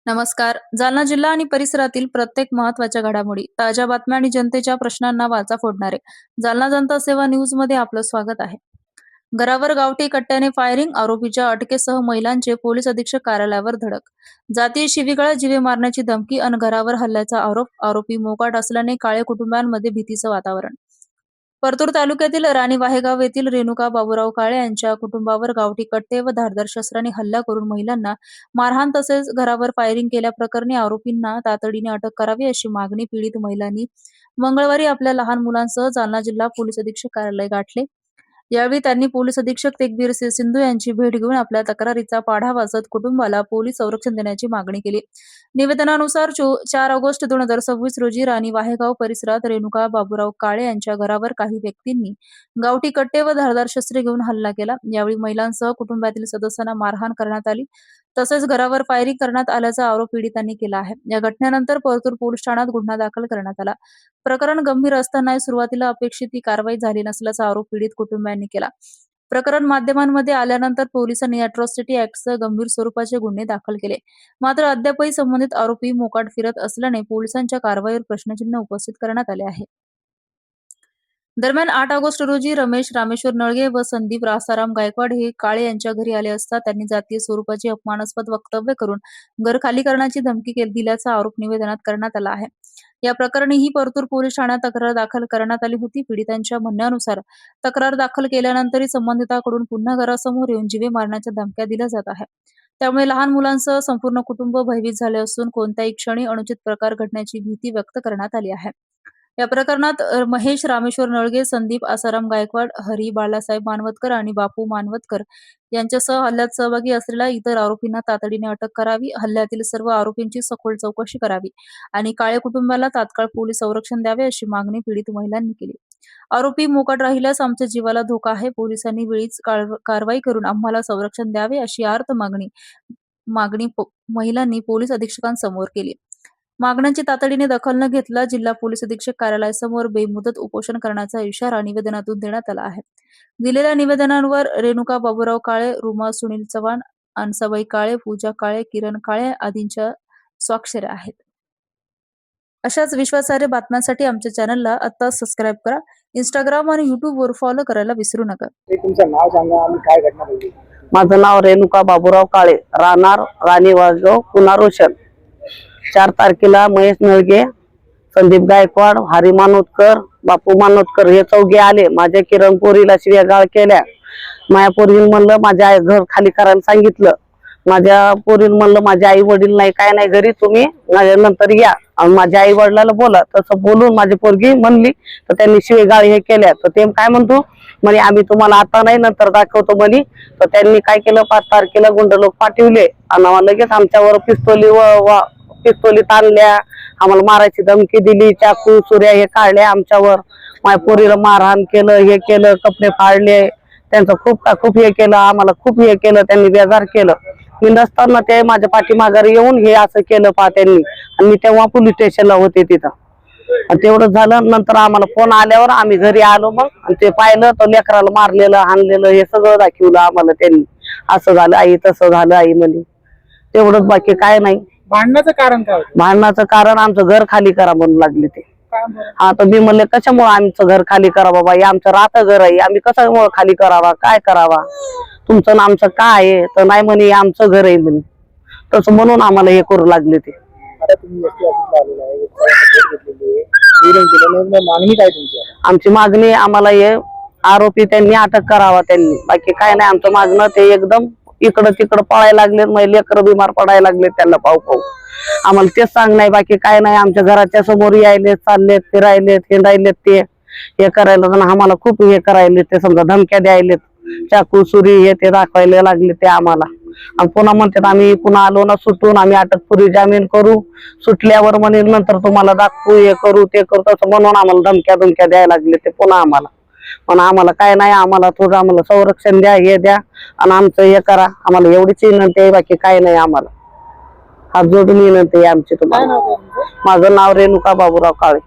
नमस्कार. जालना जिल्हा आणि परिसरातील प्रत्येक महत्त्वाच्या घडामोडी, ताज्या बातम्या आणि जनतेच्या प्रश्नांना वाचा फोडणारे जालना जनता सेवा न्यूज मध्ये आपलं स्वागत आहे. घरावर गावठी कट्ट्याने फायरिंग, आरोपीच्या अटकेसह महिलांचे पोलीस अधीक्षक कार्यालयावर धडक. जातीय शिवीगाळ, जीवे मारण्याची धमकी अन घरावर हल्ल्याचा आरोप. आरोपी मोकाट असल्याने काळे कुटुंबांमध्ये भीतीचं वातावरण. परतूर तालुक्यातील राणी वाहेगाव येथील रेणुका बाबूराव काळे यांच्या कुटुंबावर गावठी कट्टे व धारदार शस्त्रांनी हल्ला करून महिलांना मारहाण तसेच घरावर फायरिंग केल्याप्रकरणी आरोपींना तातडीने अटक करावी अशी मागणी पीडित महिलांनी मंगळवारी आपल्या लहान मुलांसह जालना जिल्हा पोलीस अधीक्षक कार्यालय गाठले. यावेळी त्यांनी पोलीस अधीक्षक तेगबीर सिंधू यांची भेट घेऊन आपल्या तक्रारीचा पाढा वाचत कुटुंबाला पोलीस संरक्षण देण्याची मागणी केली. निवेदनानुसार 4 ऑगस्ट 2026 रोजी राणी वाहेगाव परिसरात रेणुका बाबूराव काळे यांच्या घरावर काही व्यक्तींनी गावठी कट्टे व धारदार शस्त्रे घेऊन हल्ला केला. यावेळी महिलांसह कुटुंबातील सदस्यांना मारहाण करण्यात आली तसेच घरावर फायरिंग करण्यात आल्याचा आरोप पीडितांनी केला आहे. या घटनेनंतर परतूर पोलीस ठाण्यात गुन्हा दाखल करण्यात आला. प्रकरण गंभीर असतानाही सुरुवातीला अपेक्षित ती कारवाई झाली नसल्याचा आरोप पीडित कुटुंबियांनी केला. प्रकरण माध्यमांमध्ये आल्यानंतर पोलिसांनी अॅट्रॉसिटी ऍक्टसह गंभीर स्वरूपाचे गुन्हे दाखल केले. मात्र अद्यापही संबंधित आरोपी मोकाट फिरत असल्याने पोलिसांच्या कारवाईवर प्रश्नचिन्ह उपस्थित करण्यात आले आहे. दरम्यान 8 ऑगस्ट रोजी रमेश रामेश्वर नळगे व संदीप रासाराम गायकवाड हे काळे यांच्या घरी आले असता त्यांनी जातीय स्वरूपाची अपमानास्पद वक्तव्य करून घर खाली करण्याची धमकी दिल्याचा आरोप निवेदनात करण्यात आला आहे. या प्रकरणी ही परतूर पोलीस ठाण्यात तक्रार दाखल करण्यात आली होती. पीडितांच्या म्हणण्यानुसार तक्रार दाखल केल्यानंतरही संबंधितांकडून पुन्हा घरासमोर येऊन जीवे मारण्याच्या धमक्या दिल्या जात आहेत. त्यामुळे लहान मुलांसह संपूर्ण कुटुंब भयभीत झाले असून कोणत्याही क्षणी अनुचित प्रकार घडण्याची भीती व्यक्त करण्यात आली आहे. या प्रकरणात महेश रामेश्वर नळगे, संदीप आसाराम गायकवाड, हरी बाळासाहेब मानवतकर आणि बापू मानवतकर यांच्यासह हल्ल्यात सहभागी असलेल्या इतर आरोपींना तातडीने अटक करावी, हल्ल्यातील सर्व आरोपींची सखोल चौकशी करावी आणि काळे कुटुंबाला तात्काळ पोलीस संरक्षण द्यावे अशी मागणी पीडित महिलांनी केली. आरोपी मोकाट राहिल्यास आमच्या जीवाला धोका आहे. पोलिसांनी वेळीच कारवाई करून आम्हाला संरक्षण द्यावे अशी आर्त मागणी महिलांनी पोलीस अधीक्षकांसमोर केली. मागण्यांची तातडीने दखल न घेतला जिल्हा पोलीस अधीक्षक कार्यालयासमोर बेमुदत उपोषण करण्याचा इशारा निवेदनातून देण्यात आला आहे. दिलेल्या निवेदनांवर रेणुका बाबूराव काळे, रुमा सुनील चव्हाण, अन्साबाई काळे, पूजा काळे, किरण काळे आदींच्या स्वाक्षऱ्या आहेत. अशाच विश्वासार्ह बातम्यांसाठी आमच्या चॅनलला आता सबस्क्राईब करा. इंस्टाग्राम आणि युट्यूबवर फॉलो करायला विसरू नका. तुमचं नाव सांगा आणि काय घटना घडली? माझं नाव रेणुका बाबूराव काळे, राहणार राणी वाघगाव, पुन्हा रोशन. 4 तारखेला महेश नळगे, संदीप गायकवाड, हरी मानोतकर, बापू मानोतकर हे चौघे आले. माझ्या किरण पोरीला शिव्यागाळ केल्या. माझ्या पोरीला म्हणलं माझ्या आई घर खाली करायला सांगितलं. माझ्या पोरीला म्हणलं माझ्या आई वडील नाही काय नाही घरी, तुम्ही माझ्या नंतर या आणि माझ्या आई वडिलाला बोला. तसं बोलून माझी पोरगी म्हणली तर त्यांनी शिवेगाळ हे केल्या. तर ते काय म्हणतो म्हणे आम्ही तुम्हाला आता नाही नंतर दाखवतो म्हणे. तर त्यांनी काय केलं, 5 तारखेला गुंड लोक पाठवले आणि लगेच आमच्यावर पिस्तोली ताणल्या, आम्हाला मारायची धमकी दिली, चाकू सुऱ्या हे काढल्या आमच्यावर. माझ्या पोरीला मारहाण केलं, हे केलं, कपडे फाडले, त्यांचं खूप हे केलं, आम्हाला खूप हे केलं, त्यांनी बेजार केलं. मी नसताना ते माझ्या पाठीमाघारी येऊन हे असं केलं त्यांनी. आणि मी तेव्हा पोलीस स्टेशनला होते तिथं. आणि तेवढं झालं. नंतर आम्हाला फोन आल्यावर आम्ही घरी आलो. मग आणि ते पाहिलं तर लेकराला मारलेलं हाणलेलं हे सगळं दाखवलं आम्हाला त्यांनी. असं झालं आई, तसं झालं आई म्हणे. तेवढंच, बाकी काय नाही. भांडणाचं कारण काय होतं? भांडणाचं कारण आमचं घर खाली करा म्हणून लागले ते. हा तर मी म्हणले कशामुळे आमचं घर खाली करा बाबा, हे आमचं राहतं घर आहे, आम्ही कशामुळे खाली करावा, काय करावा, तुमचं ना आमचं काय आहे. तर नाही म्हणे आमचं घर आहे म्हणे. तसं म्हणून आम्हाला हे करू लागले ते. आता तुम्ही एसटी ऑफिसला आलेला आहे, मागणी काय तुमची? आमची मागणी आम्हाला हे आरोपी त्यांनी अटक करावा त्यांनी, बाकी काय नाही आमचं मागणं. ते एकदम इकडं तिकडं पळायला लागले, लेकरं बिमार पडायला लागले त्यांना पाहू. आम्हाला तेच सांग नाही, बाकी काय नाही. आमच्या घराच्या समोर यायले, चाललेत, फिरायलेत, हिंडायलेत, ते हे करायला आम्हाला खूप हे करायले. ते समजा धमक्या द्यायलेत, चाकू सुरी हे ते दाखवायला लागले ते आम्हाला. आणि पुन्हा म्हणतात आम्ही पुन्हा आलो ना सुटून आम्ही अटकपूर्वी जामीन करू, सुटल्यावर म्हणे नंतर तुम्हाला दाखवू, हे करू ते करू, तसं म्हणून आम्हाला धमक्या द्यायला लागले ते पुन्हा आम्हाला. पण आम्हाला काय नाही, आम्हाला थोडं आम्हाला संरक्षण द्या, हे द्या आणि आमचं हे करा. आम्हाला एवढीच विनंती आहे, बाकी काय नाही आम्हाला. हात जोडून विनंती आहे आमची तुम्हाला. माझं नाव रेणुका बाबूराव काळे.